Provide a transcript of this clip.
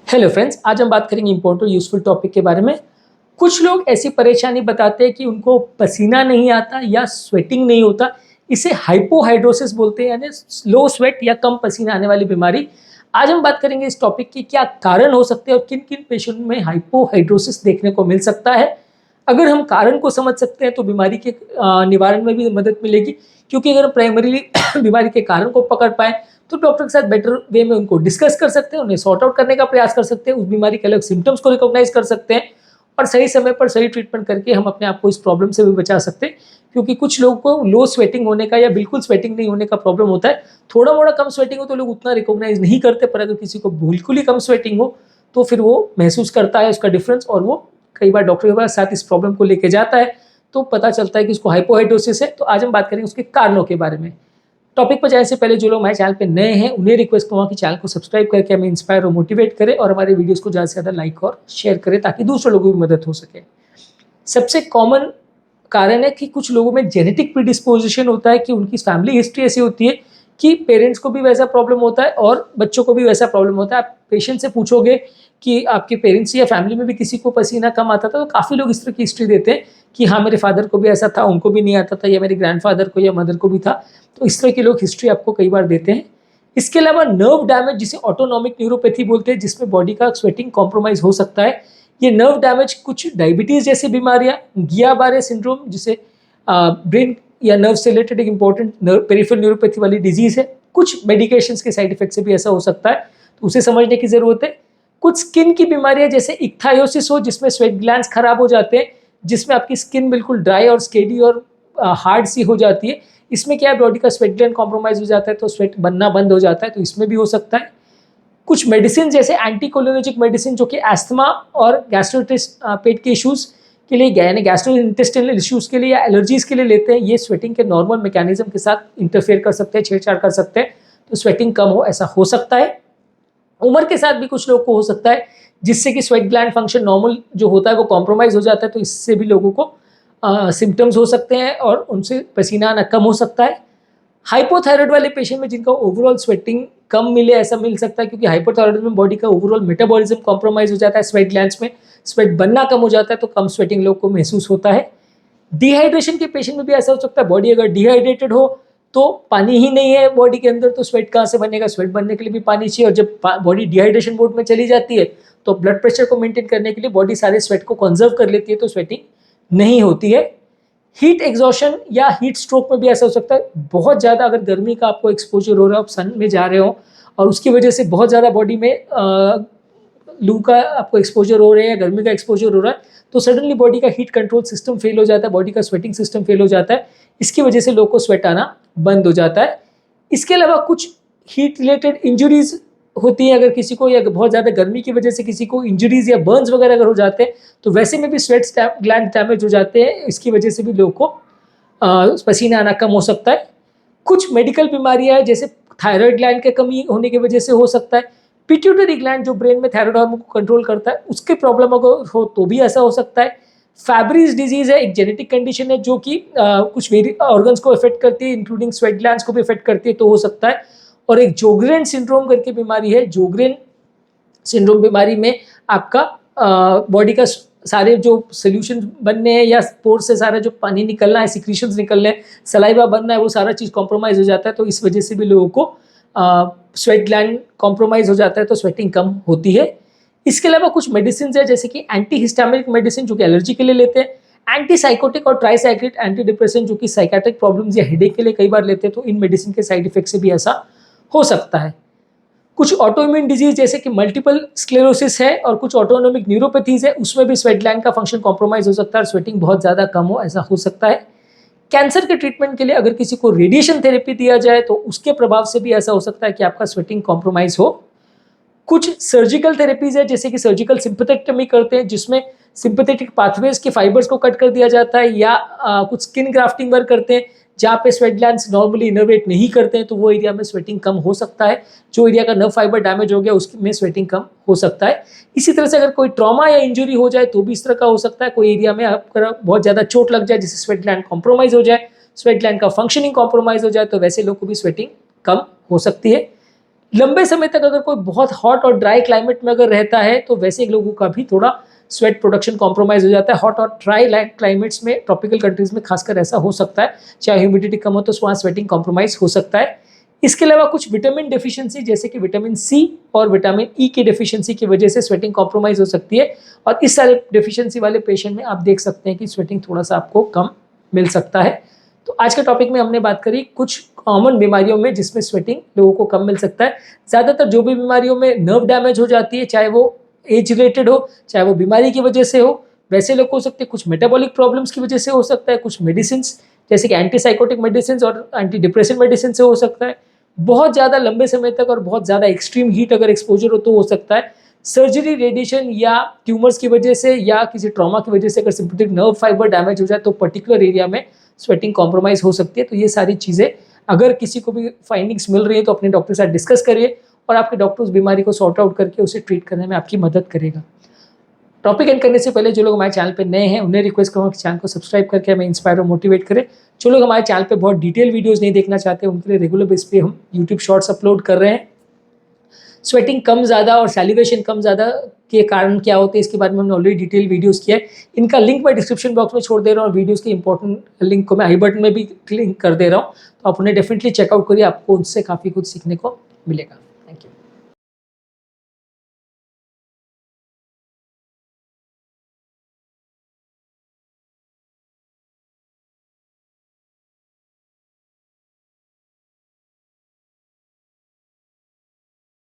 Hello friends, आज हम बात करेंगे इंपॉर्टेंट यूजफुल टॉपिक के बारे में। कुछ लोग ऐसी परेशानी बताते हैं कि उनको पसीना नहीं आता या स्वेटिंग नहीं होता। इसे हाइपोहाइड्रोसिस बोलते हैं, यानी लो स्वेट या कम पसीना आने वाली बीमारी। आज हम बात करेंगे इस टॉपिक की क्या कारण हो सकते हैं और किन किन पेशेंट में हाइपोहाइड्रोसिस देखने को मिल सकता है। अगर हम कारण को समझ सकते हैं तो बीमारी के निवारण में भी मदद मिलेगी, क्योंकि अगर हम प्राइमरीली बीमारी के कारण को पकड़ पाए तो डॉक्टर के साथ बेटर वे में उनको डिस्कस कर सकते हैं, उन्हें सॉर्ट आउट करने का प्रयास कर सकते हैं, उस बीमारी के अलग सिम्टम्स को रिकॉग्नाइज कर सकते हैं और सही समय पर सही ट्रीटमेंट करके हम अपने आप को इस प्रॉब्लम से भी बचा सकते हैं। क्योंकि कुछ लोगों को लो स्वेटिंग होने का या बिल्कुल स्वेटिंग नहीं होने का प्रॉब्लम होता है। थोड़ा मोड़ा कम स्वेटिंग हो तो लोग उतना रिकॉग्नाइज नहीं करते, पर अगर किसी को बिल्कुल ही कम स्वेटिंग हो तो फिर वो महसूस करता है उसका डिफरेंस और वो कई बार डॉक्टर के पास साथ इस प्रॉब्लम को लेके जाता है, तो पता चलता है कि उसको हाइपोहाइड्रोसिस है। तो आज हम बात करेंगे उसके कारणों के बारे में। टॉपिक पर जाने से पहले जो लोग हमारे चैनल पे नए हैं उन्हें रिक्वेस्ट करूँगा कि चैनल को सब्सक्राइब करके हमें इंस्पायर और मोटिवेट करें और हमारे वीडियोस को ज़्यादा से ज़्यादा लाइक और शेयर करें ताकि दूसरे लोगों की भी मदद हो सके। सबसे कॉमन कारण है कि कुछ लोगों में जेनेटिक प्रीडिस्पोजिशन होता है, कि उनकी फैमिली हिस्ट्री ऐसी होती है कि पेरेंट्स को भी वैसा प्रॉब्लम होता है और बच्चों को भी वैसा प्रॉब्लम होता है। आप पेशेंट से पूछोगे कि आपके पेरेंट्स या फैमिली में भी किसी को पसीना कम आता था, तो काफ़ी लोग इस तरह की हिस्ट्री देते हैं कि हाँ मेरे फादर को भी ऐसा था, उनको भी नहीं आता था, या मेरे ग्रैंडफादर को या मदर को भी था। तो इस तरह के लोग हिस्ट्री आपको कई बार देते हैं। इसके अलावा नर्व डैमेज, जिसे ऑटोनॉमिक न्यूरोपैथी बोलते हैं, जिसमें बॉडी का स्वेटिंग कॉम्प्रोमाइज हो सकता है। ये नर्व डैमेज कुछ डायबिटीज़ जैसी बीमारियाँ, गिया-बारे सिंड्रोम जिसे ब्रेन या नर्व से रिलेटेड एक इंपॉर्टेंट पेरिफेरल न्यूरोपैथी वाली डिजीज़ है, कुछ मेडिकेशंस के साइड इफेक्ट से भी ऐसा हो सकता है, तो उसे समझने की ज़रूरत है। कुछ स्किन की बीमारियाँ जैसे इक्थायोसिस हो, जिसमें स्वेट ग्लैंड्स खराब हो जाते हैं, जिसमें आपकी स्किन बिल्कुल ड्राई और स्केडी और हार्ड सी हो जाती है। इसमें क्या है, बॉडी का स्वेट ग्लैंड कॉम्प्रोमाइज हो जाता है तो स्वेट बनना बंद हो जाता है, तो इसमें भी हो सकता है। कुछ मेडिसिन जैसे एंटीकोलिनर्जिक मेडिसिन जो कि एस्थमा और गैस्ट्रोइटिस पेट के इश्यूज़ के लिए, यानी गैस्ट्रोइंटेस्टाइनल इश्यूज़ के लिए या एलर्जीज़ के लिए लेते हैं, ये स्वेटिंग के नॉर्मल मैकेनिज्म के साथ इंटरफेयर कर सकते हैं, छेड़छाड़ कर सकते हैं, तो स्वेटिंग कम हो ऐसा हो सकता है। उम्र के साथ भी कुछ लोग को हो सकता है, जिससे कि स्वेट ग्लैंड फंक्शन नॉर्मल जो होता है वो कॉम्प्रोमाइज़ हो जाता है, तो इससे भी लोगों को सिम्टम्स हो सकते हैं और उनसे पसीना आना कम हो सकता है। हाइपोथायराइड वाले पेशेंट में जिनका ओवरऑल स्वेटिंग कम मिले, ऐसा मिल सकता है, क्योंकि हाइपोथायराइड में बॉडी का ओवरऑल मेटाबॉलिज्म कॉम्प्रोमाइज हो जाता है, स्वेट ग्लैंड्स में स्वेट बनना कम हो जाता है, तो कम स्वेटिंग लोग को महसूस होता है। डिहाइड्रेशन के पेशेंट में भी ऐसा हो सकता है, बॉडी अगर डिहाइड्रेटेड हो तो पानी ही नहीं है बॉडी के अंदर, तो स्वेट कहाँ से बनेगा, स्वेट बनने के लिए भी पानी चाहिए, और जब बॉडी डिहाइड्रेशन मोड में चली जाती है तो ब्लड प्रेशर को मेंटेन करने के लिए बॉडी सारे स्वेट को कंजर्व कर लेती है, तो स्वेटिंग नहीं होती है। हीट एग्जॉशन या हीट स्ट्रोक में भी ऐसा हो सकता है, बहुत ज़्यादा अगर गर्मी का आपको एक्सपोजर हो रहा है, आप सन में जा रहे हो और उसकी वजह से बहुत ज़्यादा बॉडी में लू का आपको एक्सपोजर हो रहा है या गर्मी का एक्सपोजर हो रहा है, तो सडनली बॉडी का हीट कंट्रोल सिस्टम फेल हो जाता है, बॉडी का स्वेटिंग सिस्टम फेल हो जाता है, इसकी वजह से लोग को स्वेट आना बंद हो जाता है। इसके अलावा कुछ हीट रिलेटेड इंजरीज होती है, अगर किसी को या बहुत ज़्यादा गर्मी की वजह से किसी को इंजरीज या बर्न्स वगैरह अगर हो जाते हैं, तो वैसे में भी स्वेट ग्लैंड डैमेज हो जाते हैं, इसकी वजह से भी लोग को पसीना आना कम हो सकता है। कुछ मेडिकल बीमारियां हैं, जैसे थायराइड ग्लैंड के कमी होने की वजह से हो सकता है। पिट्यूटरी ग्लैंड जो ब्रेन में थायराइड हार्मोन को कंट्रोल करता है, उसके प्रॉब्लम अगर हो तो भी ऐसा हो सकता है। फैब्रीज डिजीज है, एक जेनेटिक कंडीशन है जो कि कुछ ऑर्गन्स को इफेक्ट करती है, इंक्लूडिंग स्वेट ग्लैंड्स को भी इफेक्ट करती है, तो हो सकता है। और एक जोग्रेन सिंड्रोम करके बीमारी है, जोग्रेन सिंड्रोम बीमारी में आपका बॉडी का सारे जो सोल्यूशन बनने हैं या पोर से सारा जो पानी निकलना है, सिक्रीशंस निकलने हैं, सलाइवा बनना है, वो सारा चीज़ कॉम्प्रोमाइज़ हो जाता है, तो इस वजह से भी लोगों को स्वेट ग्लैंड कॉम्प्रोमाइज़ हो जाता है, तो स्वेटिंग कम होती है। इसके अलावा कुछ मेडिसिन है, जैसे कि एंटी हिस्टामिनिक मेडिसिन जो कि एलर्जी के लिए लेते हैं, एंटी साइकोटिक और ट्राईसाइक्लिक एंटी डिप्रेसेंट जो कि साइकेट्रिक प्रॉब्लम्स या हेडेक के लिए कई बार लेते हैं, तो इन मेडिसिन के साइड इफेक्ट से भी ऐसा हो सकता है। कुछ ऑटोइम्यून डिजीज जैसे कि मल्टीपल स्क्लेरोसिस है और कुछ ऑटोनोमिक न्यूरोपैथीज है, उसमें भी स्वेट ग्लैंड का फंक्शन कॉम्प्रोमाइज हो सकता है और स्वेटिंग बहुत ज़्यादा कम हो ऐसा हो सकता है। कैंसर के ट्रीटमेंट के लिए अगर किसी को रेडिएशन थेरेपी दिया जाए तो उसके प्रभाव से भी ऐसा हो सकता है कि आपका स्वेटिंग कॉम्प्रोमाइज हो। कुछ सर्जिकल थेरेपीज है, जैसे कि सर्जिकल सिंपैथेक्टमी करते हैं, जिसमें सिंपैथेटिक पाथवेज के फाइबर्स को कट कर दिया जाता है, या कुछ स्किन ग्राफ्टिंग वर्क करते हैं जहाँ पे स्वेट ग्लैंड्स नॉर्मली इनर्वेट नहीं करते हैं, तो वो एरिया में स्वेटिंग कम हो सकता है। जो एरिया का नर्व फाइबर डैमेज हो गया उसमें स्वेटिंग कम हो सकता है। इसी तरह से अगर कोई ट्रॉमा या इंजरी हो जाए तो भी इस तरह का हो सकता है, कोई एरिया में आपका बहुत ज़्यादा चोट लग जाए जिससे स्वेट ग्लैंड कॉम्प्रोमाइज हो जाए, स्वेट ग्लैंड का फंक्शनिंग कॉम्प्रोमाइज हो जाए, तो वैसे लोग को भी स्वेटिंग कम हो सकती है। लंबे समय तक अगर कोई बहुत हॉट और ड्राई क्लाइमेट में अगर रहता है तो वैसे लोगों का भी थोड़ा स्वेट प्रोडक्शन कॉम्प्रोमाइज हो जाता है। हॉट और ड्राई क्लाइमेट्स में, ट्रॉपिकल कंट्रीज में खासकर ऐसा हो सकता है, चाहे ह्यूमिडिटी कम हो तो वहाँ स्वेटिंग कॉम्प्रोमाइज हो सकता है। इसके अलावा कुछ विटामिन डेफिशिएंसी जैसे कि विटामिन सी और विटामिन ई की डेफिशिएंसी की वजह से स्वेटिंग कॉम्प्रोमाइज हो सकती है, और इस सारे डेफिशिएंसी वाले पेशेंट में आप देख सकते हैं कि स्वेटिंग थोड़ा सा आपको कम मिल सकता है। तो आज के टॉपिक में हमने बात करी कुछ कॉमन बीमारियों में जिसमें स्वेटिंग लोगों को कम मिल सकता है। ज़्यादातर जो भी बीमारियों में नर्व डैमेज हो जाती है, चाहे वो एज रिलेटेड हो, चाहे वो बीमारी की वजह से हो, वैसे लोग हो सकते हैं। कुछ मेटाबॉलिक प्रॉब्लम्स की वजह से हो सकता है, कुछ मेडिसिन जैसे कि एंटीसाइकोटिक मेडिसिन और एंटी डिप्रेशन मेडिसिन से हो सकता है। बहुत ज़्यादा लंबे समय तक और बहुत ज़्यादा एक्सट्रीम हीट अगर एक्सपोजर हो तो हो सकता है। सर्जरी, रेडिएशन या ट्यूमर्स की वजह से या किसी ट्रॉमा की वजह से अगर सिंपैथेटिक नर्व फाइबर डैमेज हो जाए तो पर्टिकुलर एरिया में स्वेटिंग कॉम्प्रोमाइज हो सकती है। तो ये सारी चीज़ें अगर किसी को भी फाइंडिंग्स मिल रही है तो अपने डॉक्टर के साथ डिस्कस करिए, और आपके डॉक्टर उस बीमारी को सॉर्ट आउट करके उसे ट्रीट करने में आपकी मदद करेगा। टॉपिक एंड करने से पहले जो लोग हमारे चैनल पे नए हैं उन्हें रिक्वेस्ट करूँगा कि चैनल को सब्सक्राइब करके हमें इंस्पायर और मोटिवेट करें। जो लोग हमारे चैनल पे बहुत डिटेल वीडियोस नहीं देखना चाहते उनके लिए रेगुलर बेस पे हम यूट्यूब शॉर्ट्स अपलोड कर रहे हैं। स्वेटिंग कम ज़्यादा और सैलिवेशन कम ज़्यादा के कारण क्या होते हैं इसके बारे में हमने ऑलरेडी डिटेल वीडियोस किया है। इनका लिंक मैं डिस्क्रिप्शन बॉक्स में छोड़ दे रहा हूँ, और वीडियोस के इंपॉर्टेंट लिंक को मैं आई बटन में भी लिंक कर दे रहा हूँ, तो आप उन्हें डेफिनेटली चेकआउट करिए, आपको उनसे काफ़ी कुछ सीखने को मिलेगा।